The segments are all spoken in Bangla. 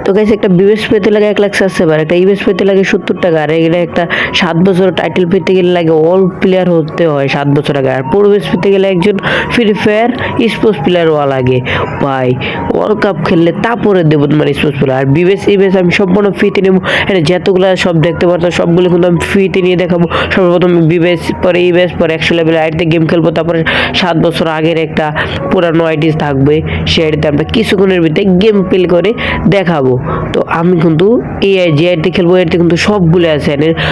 তো গাইস একটা বিবেস পেতে লাগে 1 লাখ সাবস্ক্রাইবার, একটা ইবেস পেতে লাগে 70 টাকা, আর এটা একটা 7 বছর টাইটেল পেতে গেলে লাগে অল প্লেয়ার হতে হয় 7 বছর আগে, আর প্রবেশ পেতে গেলে একজন ফ্রি ফায়ার স্পোর্টস প্লেয়ার হওয়া লাগে। ভাই ওয়ার্ল্ড কাপ খেললে তারপরে দেবো তোমার স্পোর্টস প্লেয়ার। আর বিবেস ইবেস আমি সম্পূর্ণ ফ্রিতে নেবো, এটা যতগুলো সব দেখতে পারতো সবগুলো কিন্তু আমি ফ্রিতে নিয়ে দেখাবো। সর্বপ্রথম বিবেস, পরে ইবেস, পরে 100 লেভেল আইডিতে গেম খেলবো, তারপরে 7 বছর আগের একটা পুরানো আইডি থাকবে, সেই আইডিতে আমরা কিছুক্ষণের ভিতরে গেম প্লে করে দেখাবো। তো আমি কিন্তু এই যে আইডিতে খেলবো আইডিতে কিন্তু সবগুলো আছে,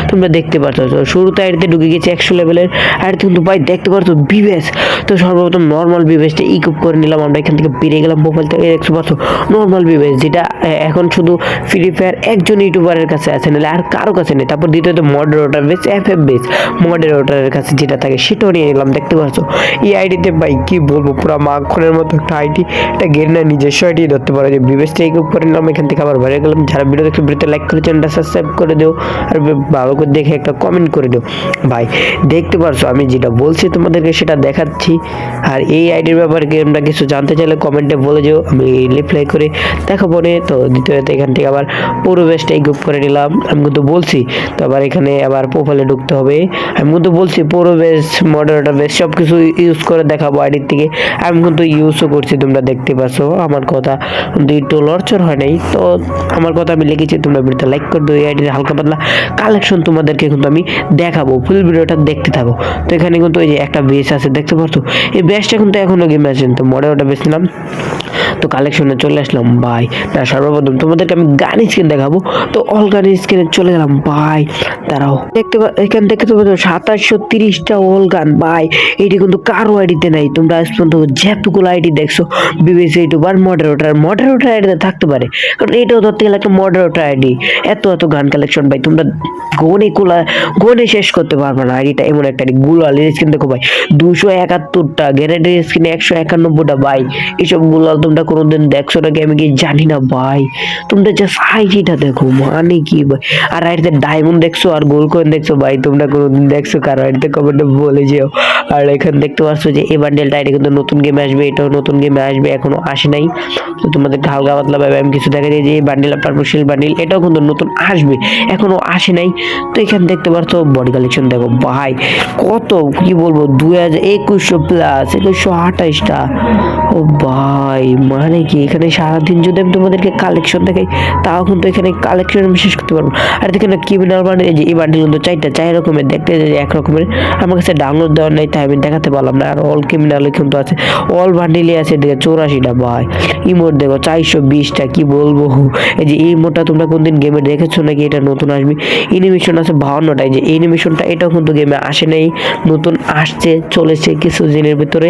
তোমরা দেখতে পাচ্ছ। তো শুরুতে আইডিতে ঢুকে গেছি 100 লেভেলের আইডিতে, কিন্তু ভাই দেখতে পাচ্ছ বিবেস। তো সর্বপ্রথম নর্মাল বিবেসটা ইকুইপ করে নিলাম, আমরা এখান থেকে বেরিয়ে গেলাম প্রোফাইল থেকে। দেখতে পাচ্ছ নর্মাল বিবেস, যেটা এখন শুধু ফ্রি ফায়ার একজন ইউটিউবারের কাছে আছে, নাহলে আর কারো কাছে নেই। তারপর দ্বিতীয়ত মডারেটর বেস, এফএফ বেস মডারেটরের কাছে যেটা থাকে সেটাও নিয়ে নিলাম। দেখতে পাচ্ছ এই আইডিতে ভাই কি বলবো, পুরো মাখনের মতো একটা আইডি, এটা গেরিনা নিজস্ব আইডি ধরতে পারো। যে বিবেসটা ইকুইপ করে নিলাম, এখান থেকে আবার বাইরে গেলাম। যারা ভিডিও দেখছো ভিডিওতে লাইক করে চ্যানেলটা সাবস্ক্রাইব করে দিও, আর ভালো করে দেখে একটা কমেন্ট করে দিও। ভাই দেখতে পারছো আমি যেটা বলছি তোমাদেরকে সেটা দেখাচ্ছি। আর এই আইডির ব্যাপারে তোমরা কিছু জানতে চাইলে কমেন্টে বলে যাও, আমি রিপ্লাই করে দেখাবো নে। তো দ্বিতীয়ত এখান থেকে আবার পুরো বেসটা ইকুইপ করে নিলাম, আমি কিন্তু বলছি। তো আবার এখানে আবার প্রোফাইলে ঢুকতে হবে, আমি কিন্তু বলছি পুরো বেস মডারেটর বেস সব কিছু ইউজ করে দেখাবো আইডির থেকে। আমি কিন্তু ইউজও করছি, তোমরা দেখতে পাচ্ছ। আমার কথা কিন্তু একটু লড়চড় হয় নাই, তো আমার কথা আমি লিখেছি। তোমরা ভিডিওটা লাইক করে দিও। এই আইডির হালকা পাতলা কালেকশন তোমাদেরকে কিন্তু আমি দেখাবো, ফুল ভিডিওটা দেখতে থাকো। তো এখানে কিন্তু এই যে একটা বেস আছে দেখতে পারছো, এই বেসটা কিন্তু এখনো গেমে আছে। তো মডারেটর বেস নিলাম, তো কালেকশনে চলে আসলাম। ভাই না সর্বপ্রথম তোমাদেরকে আমি গান স্ক্রিন দেখাবো। তো অল গান স্ক্রিনে চলে গেলাম। ভাই দাঁড়াও, এখান থেকে তো 2730টা অল গান। ভাই এটি কিন্তু কারো আইডিতে নাই, তোমরা আজ পর্যন্ত যেতগুলো আইডি দেখছো বিবিসি ইউটিউবার মডারেটর আইডিতে থাকতে পারে, কারণ এটাও ধরতে গেলে একটা মডারেটর আইডি। এত গান কালেকশন ভাই তোমরা গনে শেষ করতে পারবে না। আইডিটা এমন একটা আইডি। গুলাল স্ক্রিন দেখো ভাই 271টা, গ্যারেন্টি স্ক্রিনে 191টা। ভাই এসব গুলাল তোমরা কোনোদিন দেখছো নাকি আমি কি জানি না। ভাই তোমরা জাস্ট আইডিটা দেখো, মানে কি ভাই। আর আইডিতে ডায়মন্ড দেখছো আর গোল্ড কয়েন দেখছো, ভাই তোমরা কোনোদিন দেখছো কারো আইডিতে কমেন্টে বলে যেও। আর এখানে দেখতে পাচ্ছ যে এই বান্ডেলটা আইডি কিন্তু নতুন গেমে আসবে, এটাও নতুন গেমে আসবে, এখনো আসে নাই। তো তোমাদের হালকা পাতলা ভাবে আমি কিছু দেখা যায় যে এই বান্ডেল পারপোশিয়াল বান্ডেল এটাও কিন্তু নতুন আসবে, এখনো আসে নাই। তো এখানে দেখতে পাচ্ছ বডি কালেকশন দেখো ভাই কত কি বলবো, 2100 প্লাস 2128টা। ও ভাই মানে কি, এখানে সারাদিন যদি আমি তোমাদেরকে কালেকশন দেখাই তাও কিন্তু এখানে কালেকশন আমি শেষ করতে পারবো। আর এখানে ক্রিমিনাল বান্ডেল, এই যে এই বান্ডেল কিন্তু 4 রকমের, দেখতে এক রকমের। আমার কাছে ডাউনলোড দেওয়ার নাই তাই আমি দেখাতে পারলাম না। আর অল ক্রিমিনাল কিন্তু আছে, অল বান্ডেলই আছে এদিকে 84টা। ভাই ইমোট দেখো 420টা, কি বলবো। এই যে এই ইমোটটা তোমরা কোনদিন গেমে দেখেছো নাকি, এটা নতুন আসবে। এনিমেশন আছে 52টা, এই যে এনিমেশনটা এটাও কিন্তু গেমে আসে নাই, নতুন আসছে, চলেছে কিছু দিনের ভিতরে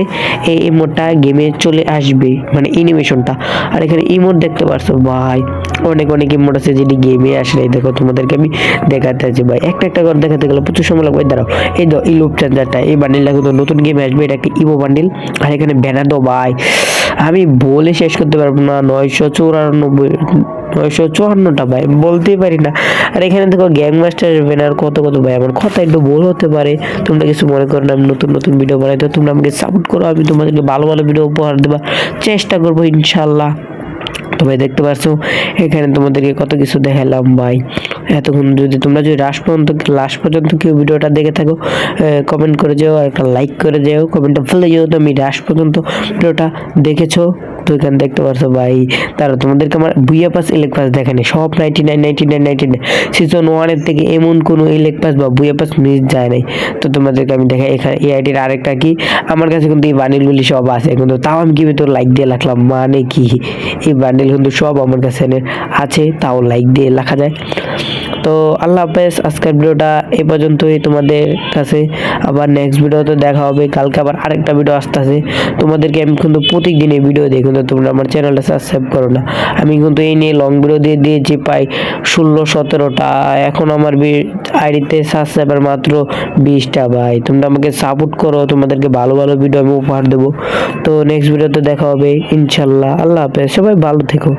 এই ইমোটটা গেমে চলে আসবে, মানে এনিমেশনটা। আর এখানে ইমোট দেখতে পারছো ভাই অনেক ইমোট আছে যেটি গেমে আসে নাই। দেখো তোমাদেরকে আমি দেখাতে আছি ভাই, একটা করে দেখাতে গেলে প্রচুর সময় লাগবে। দাঁড়াও, এই দাও ইলুপ চার্জারটা, এই বান্ডেলটা কিন্তু নতুন গেমে আসবে, এটা একটা ইভো বান্ডেল। আর এখানে ব্যানার দাও ভাই, আমি বলে শেষ করতে পারবো না, 954টা ভাই বলতেই পারি না। আর এখানে দেখো গ্যাং মাস্টার ব্যানার কত ভাই, আমার কথা একটু ভুল হতে পারে, তোমরা কিছু মনে করো না। আমি নতুন ভিডিও বানাই, তো তোমরা আমাকে সাপোর্ট করো, আমি তোমাদেরকে ভালো ভিডিও উপহার দেওয়ার চেষ্টা করবো ইনশাল্লাহ। তো ভাই দেখতে পাচ্ছ এখানে তোমাদেরকে কত কিছু দেখালাম ভাই। এতক্ষণ যদি তোমরা লাস্ট পর্যন্ত কেউ ভিডিওটা দেখে থাকো, কমেন্ট করে যাও, আর একটা লাইক করে যাও, কমেন্টটা ফেলে যাও তুমি লাস্ট পর্যন্ত ভিডিওটা দেখেছো। তো এখানে দেখতে পাচ্ছ ভাই, তারা তোমাদেরকে আমার বুইয়া পাস ইলেক পাস দেখানি, সব 99 সিজন 1 থেকে এমন কোনো ইলেক পাস বা বুইয়া পাস মিস যায় নাই। তো তোমাদেরকে আমি দেখাই এখানে এই আইডির আরেকটা কি, আমার কাছে কিন্তু এই বান্ডিলগুলি সব আছে, কিন্তু তাও আমি কি তোর লাইক দিয়ে রাখলাম, মানে কি এই বান্ডিল কিন্তু সব আমার কাছে আছে, তাও লাইক দিয়ে লেখা যায়। তো আল্লাহ হাফেজ, আজকের ভিডিওটা এই পর্যন্তই তোমাদের কাছে। আবার নেক্সট ভিডিওতে দেখা হবে, কালকে আবার আরেকটা ভিডিও আসতেছে। তোমাদেরকে আমি কিন্তু প্রত্যেকদিনই ভিডিও দিই, কিন্তু তোমরা আমার চ্যানেলটা সাবস্ক্রাইব করো না। আমি কিন্তু এই নিয়ে লং ভিডিও দিয়ে দিয়েছি প্রায় 16-17টা, এখন আমার আইডিতে সাবস্ক্রাইবার মাত্র 20টা। ভাই তোমরা আমাকে সাপোর্ট করো, তোমাদেরকে ভালো ভিডিও আমি উপহার দেবো। তো নেক্সট ভিডিওতে দেখা হবে ইনশাল্লাহ। আল্লাহ হাফেজ, সবাই ভালো থেকো।